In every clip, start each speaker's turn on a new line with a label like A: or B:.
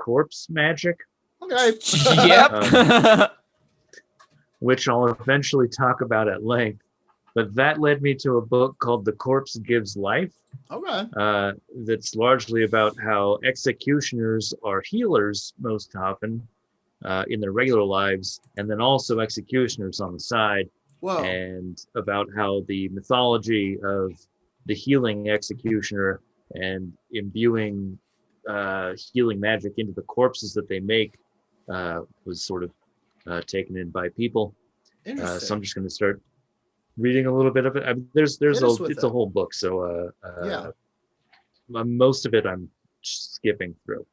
A: Corpse Magic.
B: Okay.
C: Yep.
A: Which I'll eventually talk about at length. But that led me to a book called The Corpse Gives Life.
B: Okay.
A: That's largely about how executioners are healers most often in their regular lives, and then also executioners on the side.
B: Whoa.
A: And about how the mythology of the healing executioner and imbuing healing magic into the corpses that they make was sort of taken in by people.
B: Interesting.
A: So I'm just going to start reading a little bit of it. It's a whole book, so most of it I'm skipping through.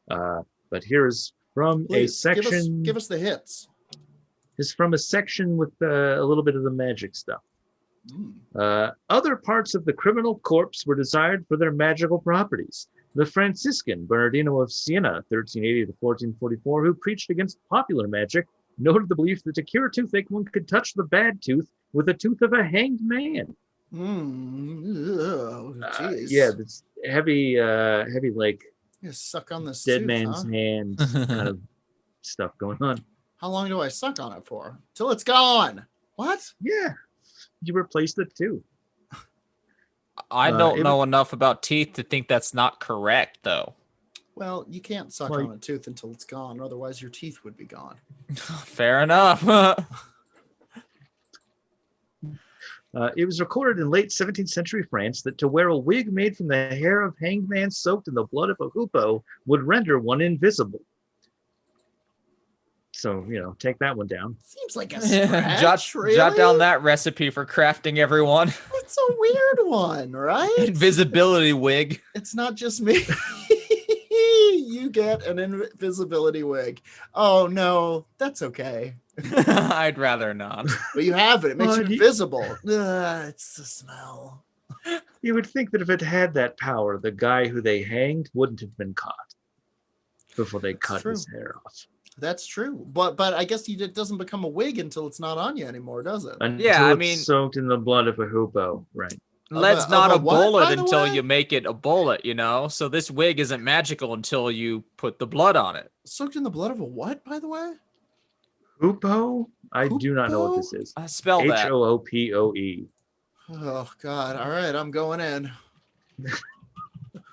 A: But here's from a section.
B: Give us the hits.
A: Is from a section with a little bit of the magic stuff. Other parts of the criminal corpse were desired for their magical properties. The Franciscan Bernardino of Siena, 1380 to 1444, who preached against popular magic, noted the belief that to cure toothache, one could touch the bad tooth with the tooth of a hanged man. Yeah, this heavy, like
B: you suck on this
A: dead
B: tooth,
A: man's hand kind of stuff going on.
B: How long do I suck on it for? Till it's gone. What?
A: Yeah, you replaced it too.
C: I don't know enough about teeth to think that's not correct, though.
B: Well, you can't suck on a tooth until it's gone, otherwise your teeth would be gone.
C: Fair enough.
A: It was recorded in late 17th century France that to wear a wig made from the hair of hanged man soaked in the blood of a hoopoe would render one invisible. So, take that one down.
B: Seems like a stretch, really?
C: Jot down that recipe for crafting, everyone.
B: It's a weird one, right?
C: Invisibility wig.
B: It's not just me. You get an invisibility wig. Oh, no, that's okay.
C: I'd rather not.
B: But you have it. It makes you invisible. It's the smell.
A: You would think that if it had that power, the guy who they hanged wouldn't have been caught before they cut his hair off.
B: That's true. But I guess it doesn't become a wig until it's not on you anymore, does it?
A: Until it's soaked in the blood of a hoopoe, right?
C: Lead's not a bullet until you make it a bullet, So this wig isn't magical until you put the blood on it.
B: Soaked in the blood of a what, by the way?
A: Hoopoe? I do not know what this is.
C: Spell that.
A: Hoopoe.
B: Oh, God. All right, I'm going in.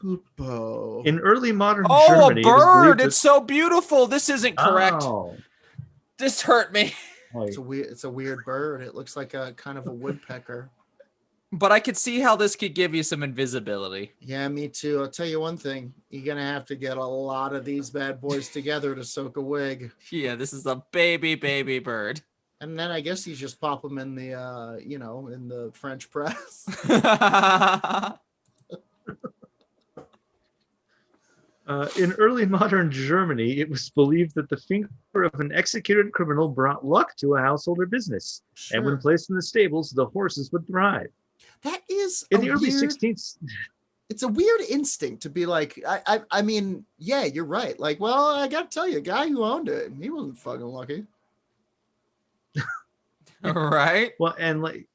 B: Hoopoe.
A: In early modern
C: Oh,
A: Germany,
C: a bird! It's so beautiful. This isn't correct.
A: Oh.
C: This hurt me.
B: It's a weird bird. It looks like a kind of a woodpecker.
C: But I could see how this could give you some invisibility.
B: Yeah, me too. I'll tell you one thing. You're going to have to get a lot of these bad boys together to soak a wig.
C: Yeah, this is a baby bird.
B: And then I guess you just pop them in the, in the French press.
A: In early modern Germany, it was believed that the finger of an executed criminal brought luck to a household or business. Sure. And when placed in the stables, the horses would thrive.
B: That is
A: in the early 16th.
B: It's a weird instinct to be like, I mean, yeah, you're right. Like, well, I got to tell you, a guy who owned it, he wasn't fucking lucky.
C: Right.
A: Well, and like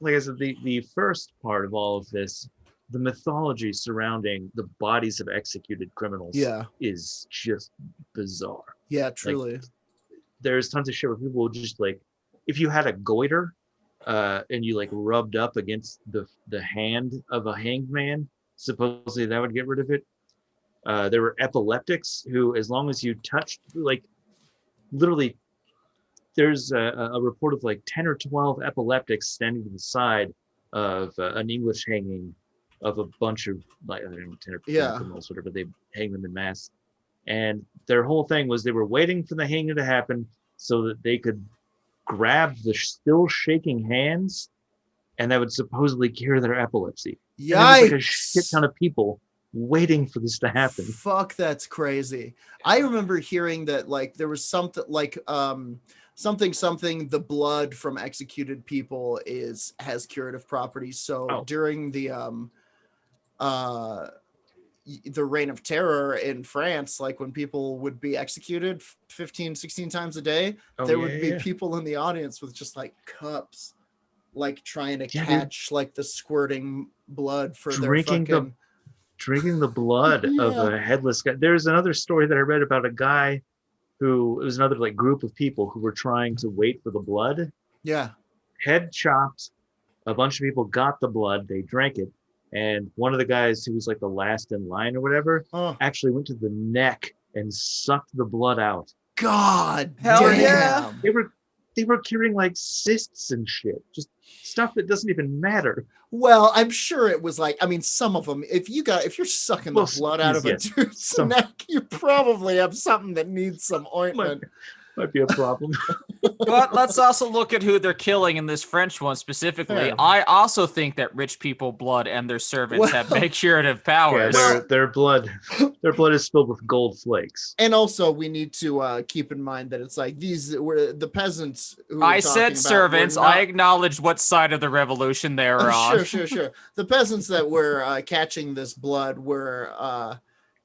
A: I said, the first part of all of this, the mythology surrounding the bodies of executed criminals is just bizarre.
B: Yeah, truly.
A: Like, there's tons of shit where people will just like, if you had a goiter and you like rubbed up against the hand of a hanged man, supposedly that would get rid of it. There were epileptics who, as long as you touched, like literally, there's a report of like 10 or 12 epileptics standing to the side of an English hanging of a bunch of like 10 or 15 criminals, whatever, they hang them in mass. And their whole thing was they were waiting for the hanging to happen so that they could grab the still shaking hands, and that would supposedly cure their epilepsy.
B: Yikes!
A: Like a shit ton of people waiting for this to happen.
B: Fuck, that's crazy. I remember hearing that like there was something like something the blood from executed people has curative properties. So during the reign of terror in France, like when people would be executed 15, 16 times a day, there would be people in the audience with just like cups, like trying to catch like the squirting blood for their fucking...
A: drinking the blood of a headless guy. There's another story that I read about a guy who, it was another like group of people who were trying to wait for the blood.
B: Yeah.
A: Head chopped. A bunch of people got the blood. They drank it. And one of the guys who was like the last in line or whatever actually went to the neck and sucked the blood out.
B: God
C: Hell
B: damn.
C: yeah.
A: They were curing like cysts and shit. Just stuff that doesn't even matter.
B: Well, I'm sure it was like, I mean, some of them, if you're sucking the blood out of a dude's neck, you probably have something that needs some ointment.
A: Might be a problem.
C: But let's also look at who they're killing in this French one specifically.
B: Yeah.
C: I also think that rich people blood and their servants have big curative powers.
A: Yeah, their blood is filled with gold flakes.
B: And also we need to keep in mind that it's like these were the peasants who
C: I said servants. I acknowledge what side of the revolution they were on.
B: Sure. The peasants that were catching this blood were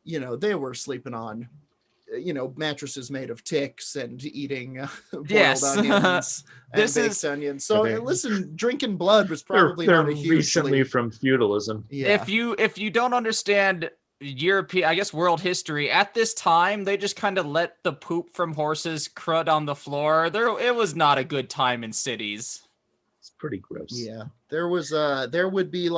B: they were sleeping on mattresses made of ticks and eating boiled onions and baked onions. So listen, drinking blood was probably not a huge
A: recently from feudalism.
B: Yeah.
C: If you don't understand European, I guess world history, at this time they just kind of let the poop from horses crud on the floor. It was not a good time in cities.
A: It's pretty gross.
B: Yeah. There would be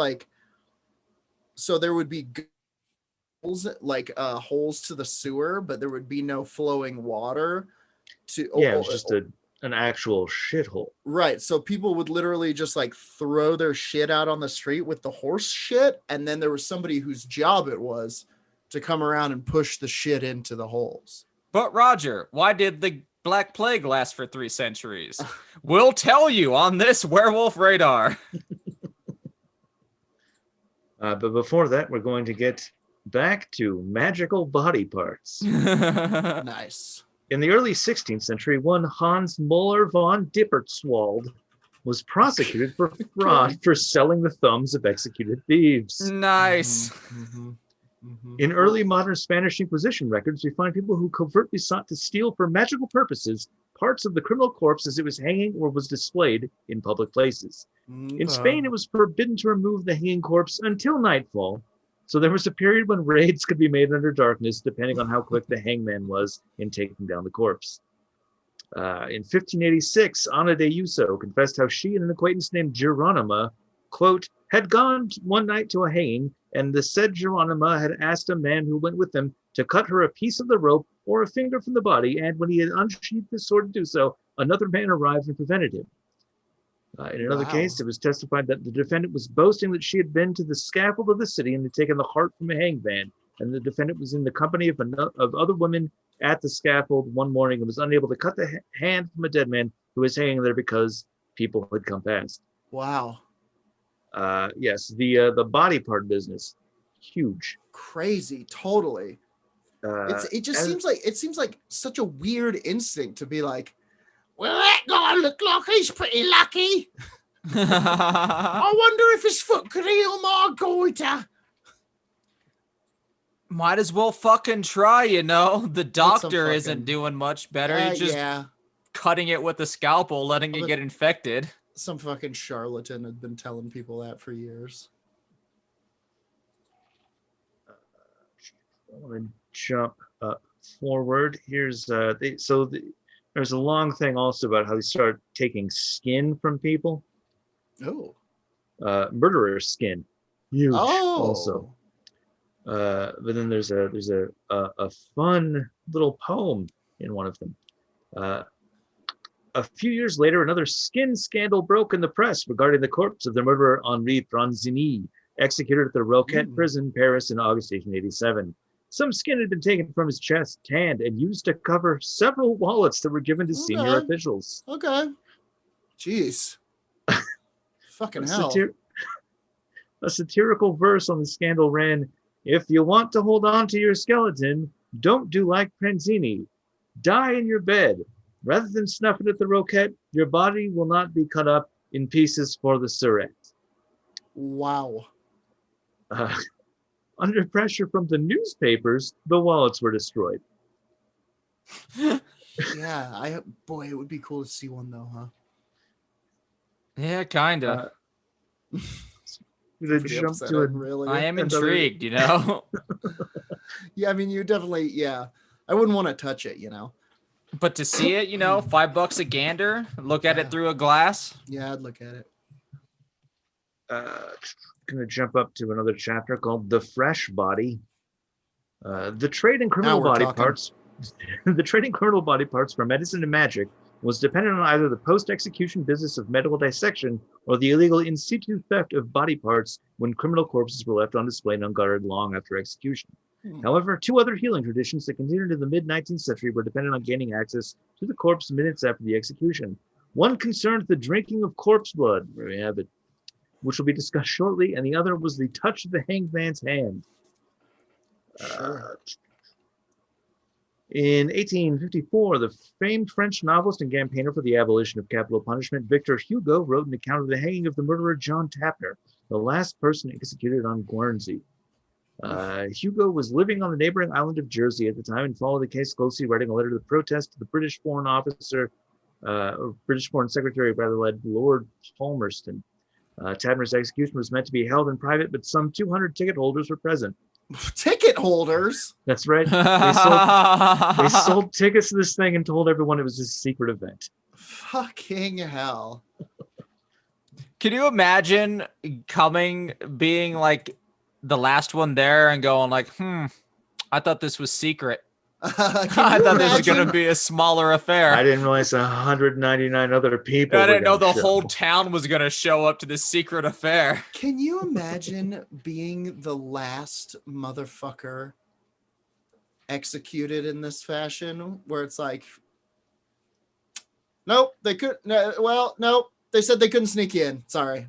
B: holes to the sewer, but there would be no flowing water
A: it was just an actual shithole.
B: Right. So people would literally just like throw their shit out on the street with the horse shit, and then there was somebody whose job it was to come around and push the shit into the holes.
C: But Roger, why did the Black Plague last for 3 centuries? We'll tell you on this Werewolf Radar.
A: But before that, we're going to get back to magical body parts.
B: Nice.
A: In the early 16th century, one Hans Muller von Dippertswald was prosecuted for fraud for selling the thumbs of executed thieves.
C: Nice.
A: In early modern Spanish Inquisition records, we find people who covertly sought to steal for magical purposes parts of the criminal corpse as it was hanging or was displayed in public places. In Spain, it was forbidden to remove the hanging corpse until nightfall. So there was a period when raids could be made under darkness, depending on how quick the hangman was in taking down the corpse. In 1586, Ana de Yuso confessed how she and an acquaintance named Geronima, quote, had gone one night to a hanging, and the said Geronima had asked a man who went with them to cut her a piece of the rope or a finger from the body, and when he had unsheathed his sword to do so, another man arrived and prevented him. In another case, it was testified that the defendant was boasting that she had been to the scaffold of the city and had taken the heart from a hanged man, and the defendant was in the company of other women at the scaffold one morning and was unable to cut the hand from a dead man who was hanging there because people had come past.
B: Wow.
A: Yes, the body part business, huge,
B: crazy, totally. It seems like such a weird instinct to be like, well, that guy looked like he's pretty lucky. I wonder if his foot could heal my goiter.
C: Might as well fucking try, The doctor isn't doing much better. He's just cutting it with a scalpel, letting it get infected.
B: Some fucking charlatan had been telling people that for years.
A: I want to jump forward. Here's there's a long thing also about how they start taking skin from people.
B: Oh.
A: Murderer's skin. Huge also. But then there's a fun little poem in one of them. A few years later, another skin scandal broke in the press regarding the corpse of the murderer Henri Franzini, executed at the Roquette prison, Paris in August 1887. Some skin had been taken from his chest, tanned, and used to cover several wallets that were given to senior officials.
B: Okay. Jeez. Fucking hell.
A: A satirical verse on the scandal ran, "If you want to hold on to your skeleton, don't do like Pranzini. Die in your bed. Rather than snuff it at the Roquette, your body will not be cut up in pieces for the surette."
B: Wow.
A: Under pressure from the newspapers, the wallets were destroyed.
B: Yeah, boy, it would be cool to see one though, huh?
C: Yeah, kinda.
A: gonna
B: pretty
A: jump
B: upset
A: to
B: at, really.
C: I am
A: another-
C: intrigued, you know.
B: Yeah, I mean, you definitely, yeah. I wouldn't want to touch it, you know.
C: But to see it, you know, $5 a gander, look at it through a glass.
B: Yeah, I'd look at it.
A: Gonna jump up to another chapter called The Fresh Body. The trade in criminal
B: Now we're
A: body
B: talking.
A: parts. The trade in criminal body parts for medicine and magic was dependent on either the post-execution business of medical dissection or the illegal in situ theft of body parts when criminal corpses were left on display and unguarded long after execution. However, two other healing traditions that continued in the mid-19th century were dependent on gaining access to the corpse minutes after the execution. One concerned the drinking of corpse blood, where we have it, which will be discussed shortly, and the other was the touch of the hanged man's hand.
B: Sure.
A: In 1854, the famed French novelist and campaigner for the abolition of capital punishment, Victor Hugo, wrote an account of the hanging of the murderer John Tapner, the last person executed on Guernsey. Hugo was living on the neighboring island of Jersey at the time and followed the case closely, writing a letter to the protest to the British Foreign Officer, or British Foreign Secretary, rather, Lord Palmerston. Tapner's execution was meant to be held in private, but some 200 ticket holders were present.
B: Ticket holders?
A: That's right. They sold tickets to this thing and told everyone it was a secret event.
B: Fucking hell.
C: Can you imagine being like the last one there and going like, I thought this was secret. I thought this was going to be a smaller affair.
A: I didn't realize 199 other people.
C: I didn't know the
A: show.
C: whole town was going to show up to this secret affair.
B: Can you imagine being the last motherfucker executed in this fashion where it's like, nope, they could, no, well, nope, they said they couldn't sneak in. Sorry.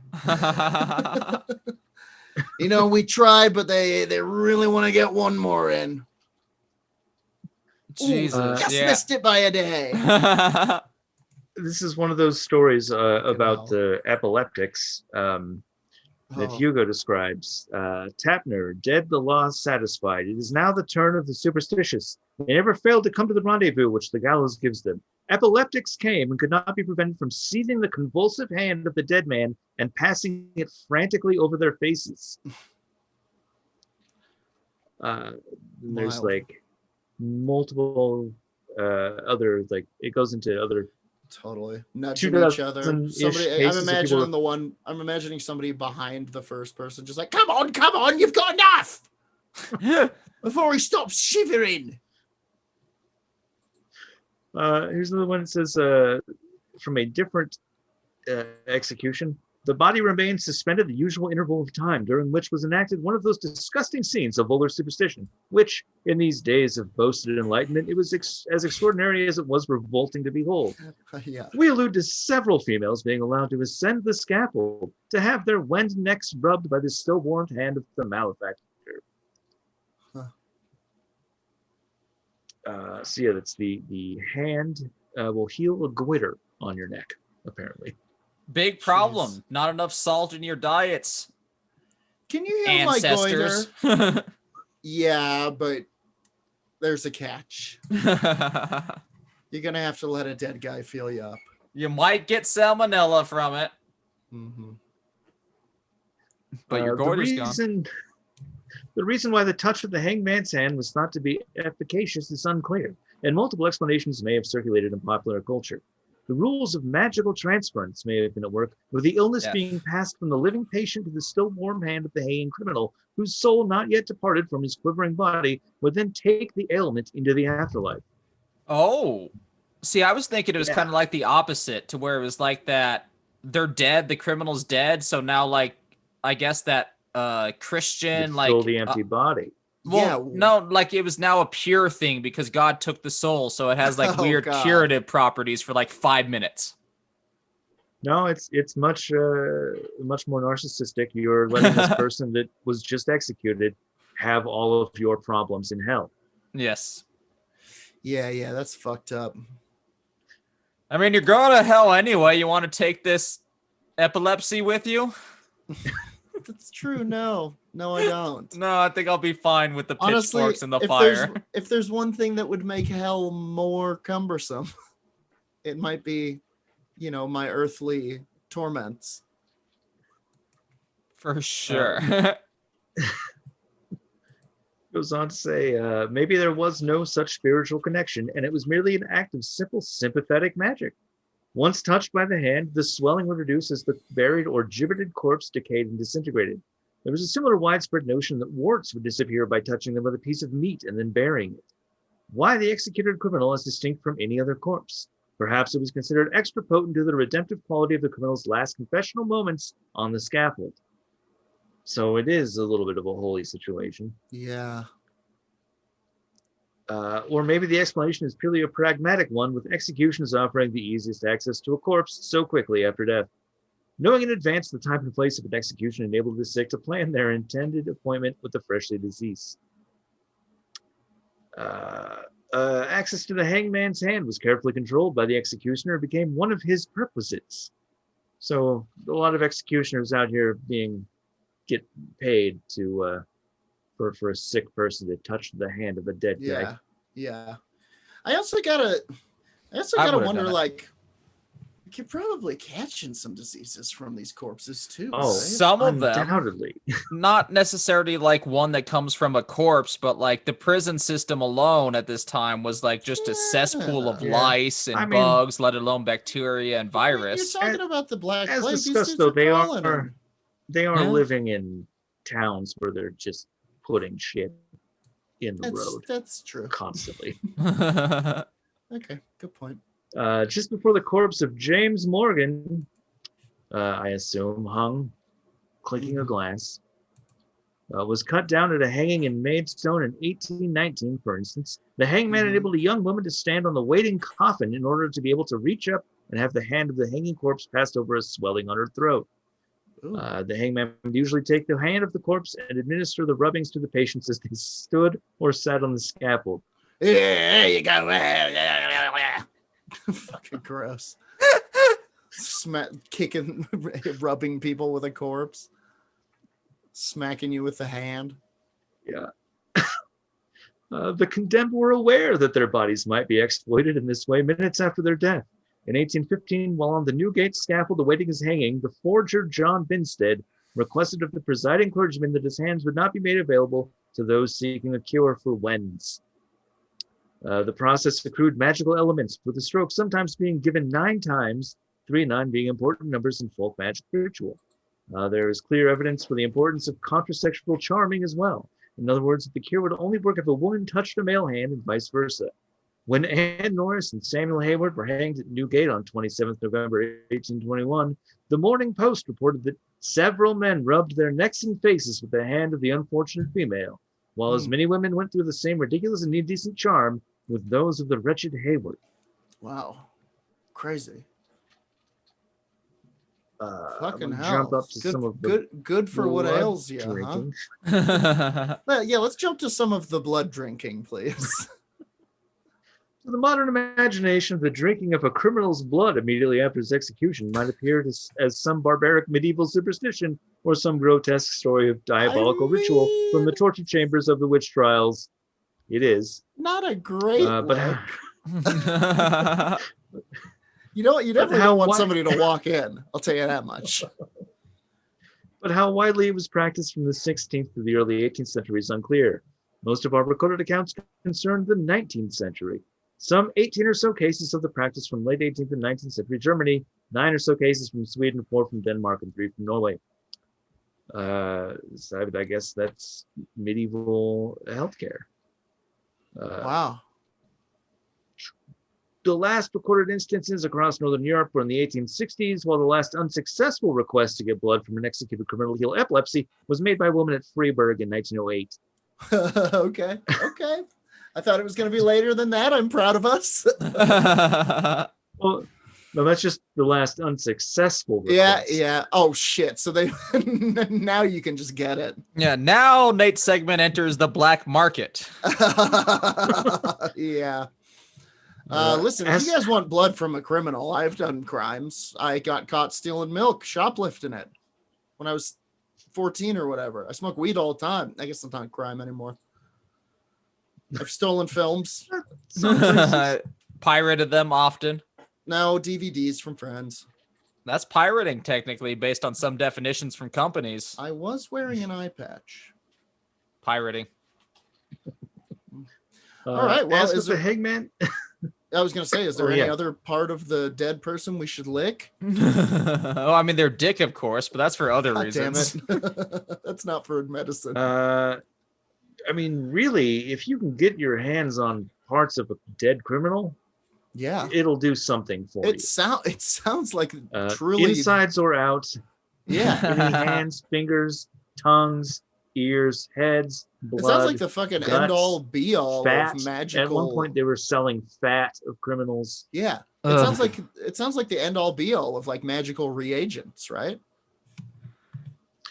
B: You know, we tried, but they really want to get one more in.
C: Jesus,
B: just missed it by a day.
A: This is one of those stories about epileptics that Hugo describes. Tapner, dead the law satisfied. It is now the turn of the superstitious. They never failed to come to the rendezvous which the gallows gives them. Epileptics came and could not be prevented from seizing the convulsive hand of the dead man and passing it frantically over their faces. There's like multiple other, like it goes into other
B: totally nudging each other. Somebody, I'm imagining somebody behind the first person just like, come on, you've got enough before he stops shivering.
A: Here's another one that says from a different execution. The body remained suspended the usual interval of time, during which was enacted one of those disgusting scenes of vulgar superstition, which, in these days of boasted enlightenment, it was as extraordinary as it was revolting to behold.
B: Yeah.
A: We allude to several females being allowed to ascend the scaffold to have their wend necks rubbed by the still-warm hand of the malefactor. So yeah, that's the hand will heal a goiter on your neck, apparently.
C: Big problem. Jeez. Not enough salt in your diets.
B: Can you heal ancestors? My goiter? Yeah, but there's a catch. You're gonna have to let a dead guy feel you up.
C: You might get salmonella from it.
B: Mm-hmm.
C: But your goiter's gone.
A: The reason why the touch of the hanged man's hand was thought to be efficacious is unclear, and multiple explanations may have circulated in popular culture. The rules of magical transference may have been at work, with the illness being passed from the living patient to the still warm hand of the hanging criminal, whose soul, not yet departed from his quivering body, would then take the ailment into the afterlife.
C: Oh, see, I was thinking it was kind of like the opposite, to where it was like that they're dead, the criminal's dead, so now, like, I guess that Christian, like,
A: fill the empty body.
C: Well, no, like it was now a pure thing because God took the soul, so it has like weird curative properties for like 5 minutes.
A: No, it's much more narcissistic. You're letting this person that was just executed have all of your problems in hell.
C: Yes.
B: Yeah, that's fucked up.
C: I mean, you're going to hell anyway. You want to take this epilepsy with you?
B: That's true. No, I don't.
C: No, I think I'll be fine with the
B: Honestly,
C: pitchforks and the fire.
B: If there's one thing that would make hell more cumbersome, it might be, my earthly torments.
C: For sure.
A: Goes on to say, maybe there was no such spiritual connection, and it was merely an act of simple sympathetic magic. Once touched by the hand, the swelling would reduce as the buried or gibbeted corpse decayed and disintegrated. There was a similar widespread notion that warts would disappear by touching them with a piece of meat and then burying it. Why the executed criminal as distinct from any other corpse? Perhaps it was considered extra potent to the redemptive quality of the criminal's last confessional moments on the scaffold. So it is a little bit of a holy situation.
B: Yeah.
A: Or maybe the explanation is purely a pragmatic one, with executions offering the easiest access to a corpse so quickly after death. Knowing in advance the time and place of an execution enabled the sick to plan their intended appointment with the freshly deceased. Access to the hangman's hand was carefully controlled by the executioner and became one of his perquisites. So a lot of executioners out here get paid to for a sick person to touch the hand of a dead guy.
B: Yeah. I also gotta wonder, like, you could probably catch in some diseases from these corpses too.
A: Oh,
B: right?
C: Some of them,
A: undoubtedly.
C: not necessarily like one that comes from a corpse, but like the prison system alone at this time was like just a cesspool of lice and bugs, let alone bacteria and virus.
B: You're talking about the Black Plague.
A: As discussed, though, they are living in towns where they're just putting shit in the road.
B: That's true.
A: Constantly.
B: Okay, good point.
A: Just before the corpse of James Morgan, I assume, hung, clinking a glass, was cut down at a hanging in Maidstone in 1819, for instance. The hangman enabled a young woman to stand on the waiting coffin in order to be able to reach up and have the hand of the hanging corpse passed over a swelling on her throat. The hangman would usually take the hand of the corpse and administer the rubbings to the patients as they stood or sat on the scaffold.
B: There you go. Fucking gross. Kicking, rubbing people with a corpse, smacking you with the hand.
A: Yeah. The condemned were aware that their bodies might be exploited in this way minutes after their death. In 1815, while on the Newgate scaffold awaiting his hanging, the forger John Binstead requested of the presiding clergyman that his hands would not be made available to those seeking a cure for wens. The process accrued magical elements, with the stroke sometimes being given 9 times, 3 and 9 being important numbers in folk magic ritual. There is clear evidence for the importance of contrasexual charming as well. In other words, the cure would only work if a woman touched a male hand and vice versa. When Anne Norris and Samuel Hayward were hanged at Newgate on 27th November 1821, the Morning Post reported that several men rubbed their necks and faces with the hand of the unfortunate female, while as many women went through the same ridiculous and indecent charm with those of the wretched Hayward.
B: Wow. Crazy.
A: Fucking hell. Jump up to some of the
B: good for what ails you,
A: drinking.
B: Huh? Well, yeah, let's jump to some of the blood drinking, please.
A: To the modern imagination, the drinking of a criminal's blood immediately after his execution might appear as some barbaric medieval superstition or some grotesque story of diabolical ritual from the torture chambers of the witch trials. It is.
B: Not a great
A: but
B: you know what? You definitely don't want somebody to walk in. I'll tell you that much.
A: But how widely it was practiced from the 16th to the early 18th century is unclear. Most of our recorded accounts concern the 19th century. Some 18 or so cases of the practice from late 18th and 19th century Germany, 9 or so cases from Sweden, 4 from Denmark, and 3 from Norway. So I guess that's medieval healthcare.
B: Wow.
A: The last recorded instances across Northern Europe were in the 1860s, while the last unsuccessful request to get blood from an executed criminal to heal epilepsy was made by a woman at Freiburg in 1908.
B: Okay. I thought it was going to be later than that. I'm proud of us.
A: Well, no, that's just the last unsuccessful request.
B: Yeah. Oh, shit. So they now you can just get it.
C: Yeah, now Nate's segment enters the black market.
B: Yeah. Listen, if you guys want blood from a criminal, I've done crimes. I got caught stealing milk, shoplifting it when I was 14 or whatever. I smoke weed all the time. I guess it's not a crime anymore. I've stolen films.
C: Pirated them often.
B: No, DVDs from friends.
C: That's pirating, technically, based on some definitions from companies.
B: I was wearing an eye patch.
C: Pirating.
B: All right. Well,
A: as with the Hangman,
B: I was going to say, is there any other part of the dead person we should lick?
C: Oh, I mean, their dick, of course, but that's for other reasons.
B: Damn it. That's not for medicine.
A: I mean, really, if you can get your hands on parts of a dead criminal,
B: yeah,
A: it'll do something for you.
B: It sounds like truly
A: insides or out.
B: Yeah.
A: Any hands, fingers, tongues, ears, heads, blood.
B: It sounds like the fucking
A: guts,
B: end all be all
A: fat.
B: of magical.
A: At one point, they were selling fat of criminals.
B: Yeah, it sounds like the end all be all of like magical reagents, right?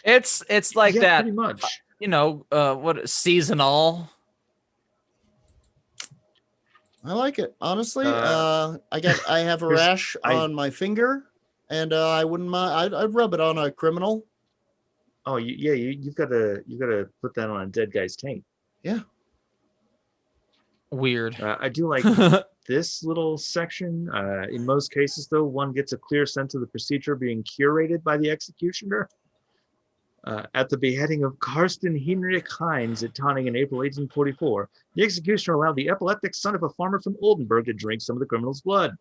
C: It's like that.
A: Pretty much.
C: You know, what seasonal.
B: I like it, honestly. I have a rash on my finger, and I wouldn't mind. I'd rub it on a criminal.
A: Oh, you've got to put that on a dead guy's taint.
B: Yeah.
C: Weird.
A: I do like this little section. In most cases, though, one gets a clear sense of the procedure being curated by the executioner. At the beheading of Karsten Heinrich Heinz at Tonning in April 1844, the executioner allowed the epileptic son of a farmer from Oldenburg to drink some of the criminal's blood.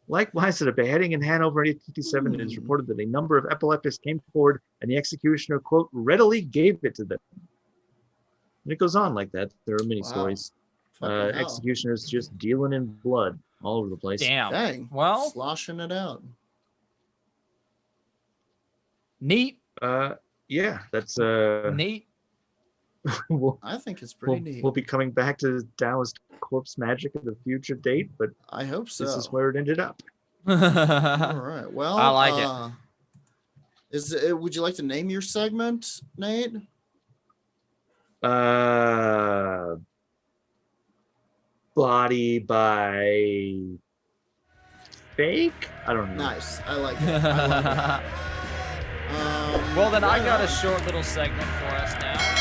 A: Likewise, at a beheading in Hanover in 1857, it is reported that a number of epileptics came forward and the executioner, quote, readily gave it to them. And it goes on like that. There are many stories. Executioners just dealing in blood all over the place.
C: Damn.
B: Dang.
C: Well,
B: sloshing it out.
C: Neat.
A: Yeah, that's
C: neat.
B: I think it's pretty neat.
A: We'll be coming back to Daoist Corpse Magic at a future date, but
B: I hope so.
A: This is where it ended up.
B: All right. Well,
C: I like
B: it. Would you like to name your segment, Nate?
A: Body by fake? I don't know.
B: Nice. I like it.
C: Well, then I got a short little segment for us now.